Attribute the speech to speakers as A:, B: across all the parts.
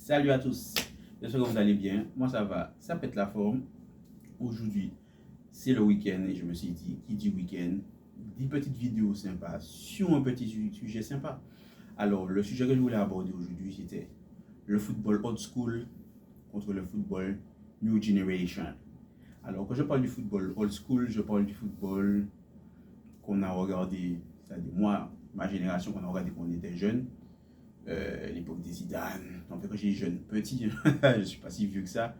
A: Salut à tous, j'espère que vous allez bien. Moi ça va, ça pète la forme. Aujourd'hui, c'est le week-end et je me suis dit, qui dit week-end, dit petite vidéo sympa sur un petit sujet sympa. Alors, le sujet que je voulais aborder aujourd'hui, c'était le football old school contre le football new generation. Alors, quand je parle du football old school, je parle du football qu'on a regardé, c'est-à-dire moi, ma génération, qu'on a regardé quand on était jeune. L'époque des Zidane, en fait quand j'étais jeune, petit, je ne suis pas si vieux que ça,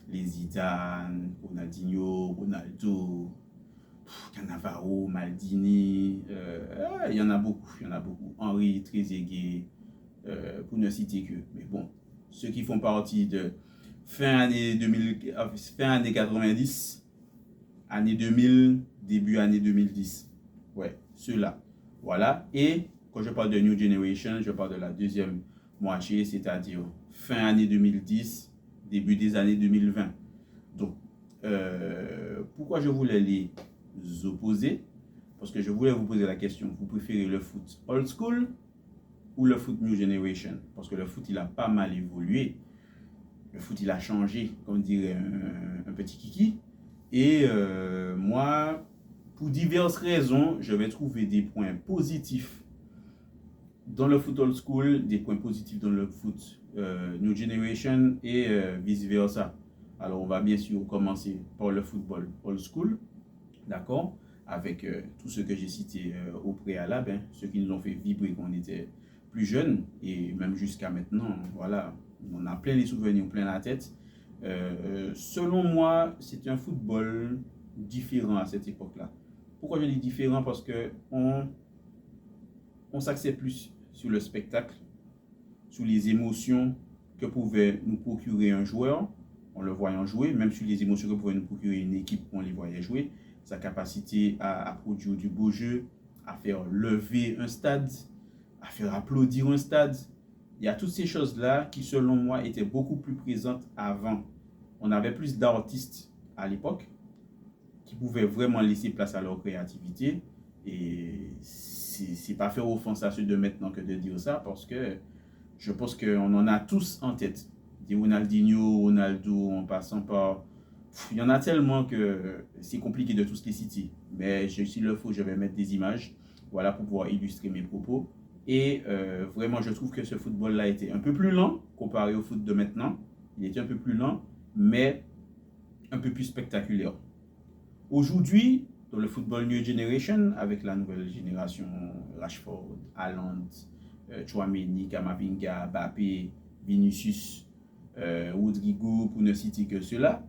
A: les Zidane, Ronaldinho, Ronaldo, Cannavaro, Maldini, il y en a beaucoup, Henry, Trezeguet, pour ne citer que. Mais bon, ceux qui font partie de fin année 2000, fin année 90, année 2000, début année 2010, ouais, ceux-là, voilà, et quand je parle de New Generation, je parle de la deuxième moitié, c'est-à-dire fin année 2010, début des années 2020. Donc, pourquoi je voulais les opposer? Parce que je voulais vous poser la question, vous préférez le foot old school ou le foot New Generation? Parce que le foot, il a pas mal évolué. Le foot, il a changé, comme dirait un petit kiki. Et moi, pour diverses raisons, je vais trouver des points positifs dans le foot old school, des points positifs dans le foot New Generation et vice-versa. Alors, on va bien sûr commencer par le football old school, d'accord, avec tout ce que j'ai cité au préalable, hein, ceux qui nous ont fait vibrer quand on était plus jeunes et même jusqu'à maintenant. Voilà, on a plein les souvenirs, plein la tête. Selon moi, c'est un football différent à cette époque-là. Pourquoi je dis différent? Parce que on s'axait plus sur le spectacle, sur les émotions que pouvait nous procurer un joueur en le voyant jouer, même sur les émotions que pouvait nous procurer une équipe quand on les voyait jouer, sa capacité à produire du beau jeu, à faire lever un stade, à faire applaudir un stade. Il y a toutes ces choses-là qui, selon moi, étaient beaucoup plus présentes avant. On avait plus d'artistes à l'époque qui pouvaient vraiment laisser place à leur créativité. Et c'est pas faire offense à ceux de maintenant que de dire ça, parce que je pense qu'on en a tous en tête. Des Ronaldinho, Ronaldo, en passant par... Il y en a tellement que c'est compliqué de tous les citer. Mais s'il le faut, je vais mettre des images, voilà, pour pouvoir illustrer mes propos. Et vraiment, je trouve que ce football-là était un peu plus lent comparé au foot de maintenant. Il était un peu plus lent, mais un peu plus spectaculaire. Aujourd'hui, dans le football New Generation, avec la nouvelle génération, Rashford, Haaland, Tchouaméni, Kamavinga, Mbappé, Vinicius, Rodrigo, pour ne citer que cela,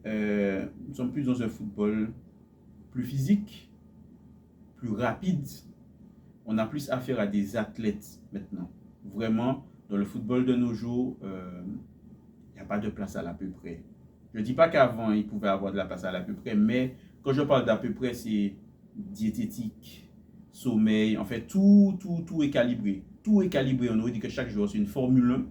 A: nous sommes plus dans un football plus physique, plus rapide. On a plus affaire à des athlètes maintenant. Vraiment, dans le football de nos jours, il n'y a pas de place à l'à peu près. Je ne dis pas qu'avant, il pouvait avoir de la place à l'à peu près, mais quand je parle d'à peu près, c'est diététique, sommeil, en fait, tout est calibré. Tout est calibré. On aurait dit que chaque joueur, c'est une Formule 1,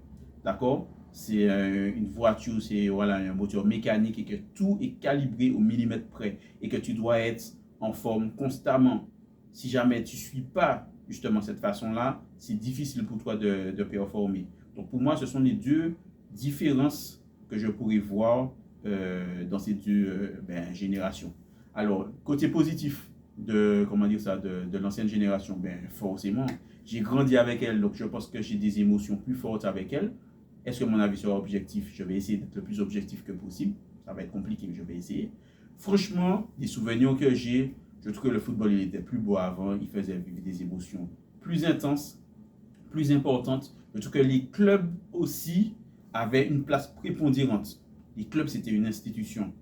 A: d'accord? C'est une voiture, c'est voilà, un moteur mécanique et que tout est calibré au millimètre près et que tu dois être en forme constamment. Si jamais tu ne suis pas justement cette façon-là, c'est difficile pour toi de performer. Donc pour moi, ce sont les deux différences que je pourrais voir dans ces deux générations. Alors, côté positif comment dire ça, de l'ancienne génération, forcément, j'ai grandi avec elle, donc je pense que j'ai des émotions plus fortes avec elle. Est-ce que mon avis sera objectif? Je vais essayer d'être le plus objectif que possible. Ça va être compliqué, mais je vais essayer. Franchement, les souvenirs que j'ai, je trouve que le football, il était plus beau avant. Il faisait vivre des émotions plus intenses, plus importantes. Je trouve que les clubs aussi avaient une place prépondérante. Les clubs, c'était une institution.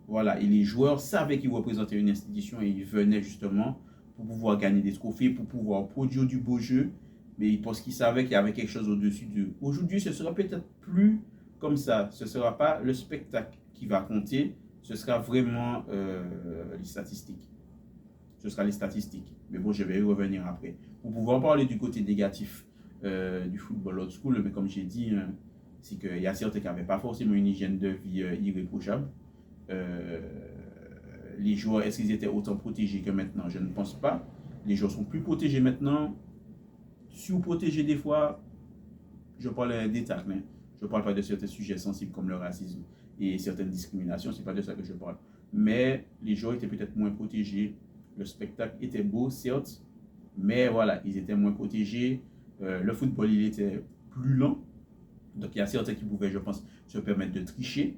A: Voilà, et les joueurs savaient qu'ils représentaient une institution et ils venaient justement pour pouvoir gagner des trophées, pour pouvoir produire du beau jeu, mais parce qu'ils savaient qu'il y avait quelque chose au-dessus d'eux. Aujourd'hui, ce sera peut-être plus comme ça. Ce ne sera pas le spectacle qui va compter, ce sera vraiment les statistiques. Ce sera les statistiques. Mais bon, je vais y revenir après. Pour pouvoir parler du côté négatif du football old school, mais comme j'ai dit, c'est qu'il y a certains qui n'avaient pas forcément une hygiène de vie irréprochable. Les joueurs, est-ce qu'ils étaient autant protégés que maintenant? Je ne pense pas. Les joueurs sont plus protégés maintenant. Sous-protégés des fois, je parle des tacles. Je ne parle pas de certains sujets sensibles comme le racisme et certaines discriminations, ce n'est pas de ça que je parle. Mais les joueurs étaient peut-être moins protégés. Le spectacle était beau, certes, mais voilà, ils étaient moins protégés. Le football, il était plus lent. Donc il y a certains qui pouvaient, je pense, se permettre de tricher.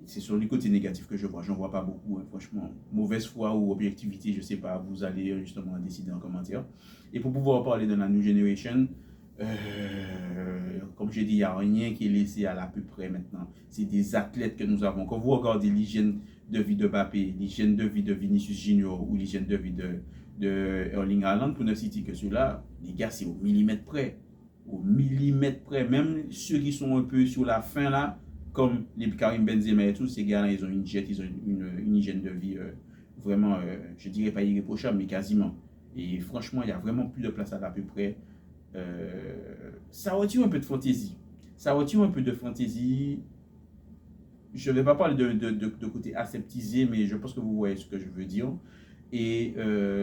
A: C'est sur les côtés négatifs que je vois. J'en vois pas beaucoup, hein, franchement. Mauvaise foi ou objectivité, je sais pas. Vous allez justement décider en commentaire. Et pour pouvoir parler de la New Generation, comme j'ai dit, il n'y a rien qui est laissé à l'à peu près maintenant. C'est des athlètes que nous avons. Quand vous regardez l'hygiène de vie de Mbappé, l'hygiène de vie de Vinicius Junior ou l'hygiène de vie de Erling Haaland, pour ne citer que ceux-là, les gars, c'est au millimètre près. Au millimètre près. Même ceux qui sont un peu sur la fin là, comme les Karim Benzema et tous ces gars-là, ils ont une jet, ils ont une hygiène de vie vraiment, je dirais pas irréprochable, mais quasiment. Et franchement, il n'y a vraiment plus de place à peu près. Ça retire un peu de fantaisie. Ça retire un peu de fantaisie. Je ne vais pas parler de côté aseptisé, mais je pense que vous voyez ce que je veux dire. Et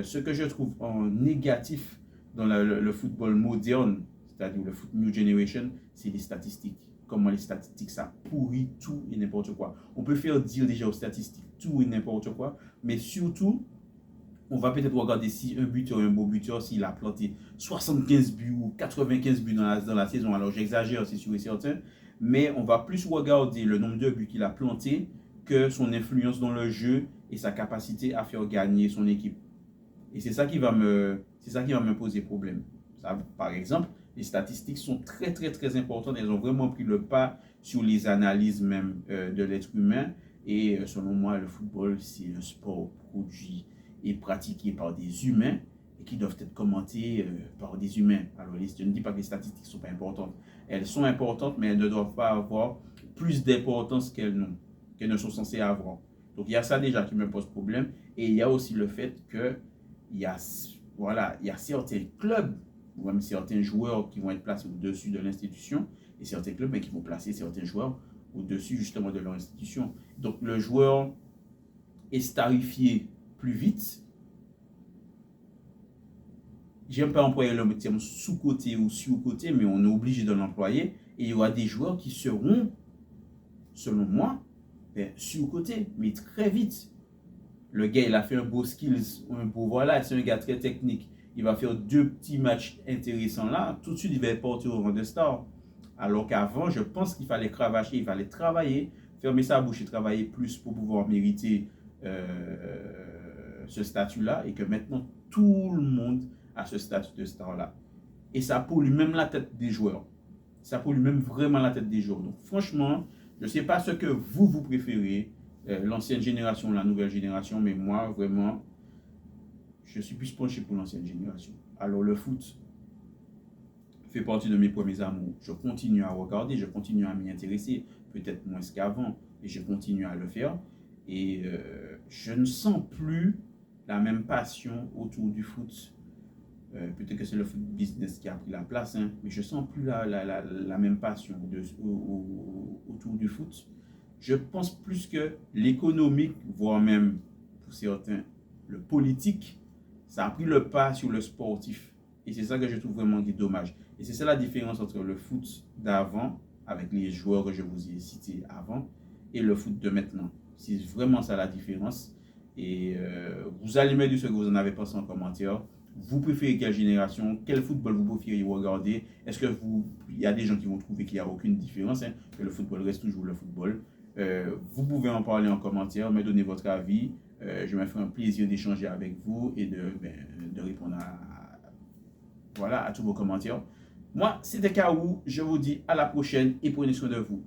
A: ce que je trouve en négatif dans le football moderne, c'est-à-dire le foot New Generation, c'est les statistiques. Comment les statistiques, ça pourrit tout et n'importe quoi. On peut faire dire déjà aux statistiques tout et n'importe quoi, mais surtout, on va peut-être regarder si un buteur, un beau buteur, s'il a planté 75 buts ou 95 buts dans la saison. Alors j'exagère, c'est sûr et certain, mais on va plus regarder le nombre de buts qu'il a planté que son influence dans le jeu et sa capacité à faire gagner son équipe. Et c'est ça qui va me poser problème. Ça, par exemple, les statistiques sont très très très importantes. Elles ont vraiment pris le pas sur les analyses même de l'être humain. Et selon moi, le football, c'est un sport produit et pratiqué par des humains et qui doivent être commentés par des humains. Alors, je ne dis pas que les statistiques ne sont pas importantes. Elles sont importantes, mais elles ne doivent pas avoir plus d'importance qu'elles ne sont censées avoir. Donc, il y a ça déjà qui me pose problème. Et il y a aussi le fait que il y a certains clubs ou même certains joueurs qui vont être placés au-dessus de l'institution et certains clubs qui vont placer certains joueurs au-dessus justement de leur institution. Donc le joueur est starifié plus vite. J'aime pas employer le terme sous-côté ou sur-côté, mais on est obligé de l'employer. Et il y aura des joueurs qui seront, selon moi, sur-côté, mais très vite. Le gars, il a fait un beau skills, voilà, c'est un gars très technique. Il va faire 2 petits matchs intéressants là, tout de suite, il va être porté au rang de star. Alors qu'avant, je pense qu'il fallait cravacher, il fallait travailler, fermer sa bouche et travailler plus pour pouvoir mériter ce statut-là. Et que maintenant, tout le monde a ce statut de star-là. Et ça pollue même la tête des joueurs. Ça pollue même vraiment la tête des joueurs. Donc franchement, je ne sais pas ce que vous préférez. L'ancienne génération, la nouvelle génération, mais moi, vraiment, je suis plus penché pour l'ancienne génération. Alors, le foot fait partie de mes premiers amours. Je continue à regarder, je continue à m'y intéresser, peut-être moins qu'avant, et je continue à le faire. Et je ne sens plus la même passion autour du foot. Peut-être que c'est le foot business qui a pris la place, hein, mais je ne sens plus la même passion autour du foot. Je pense plus que l'économique, voire même pour certains, le politique, ça a pris le pas sur le sportif. Et c'est ça que je trouve vraiment dommage. Et c'est ça la différence entre le foot d'avant, avec les joueurs que je vous ai cités avant, et le foot de maintenant. C'est vraiment ça la différence. Et vous allez me dire ce que vous en avez pensé en commentaire. Vous préférez quelle génération? Quel football vous préférez regarder? Est-ce que il y a des gens qui vont trouver qu'il n'y a aucune différence, hein, que le football reste toujours le football? Vous pouvez en parler en commentaire, me donner votre avis. Je me ferai un plaisir d'échanger avec vous et de répondre à tous vos commentaires. Moi, c'était Kaou. Je vous dis à la prochaine et prenez soin de vous.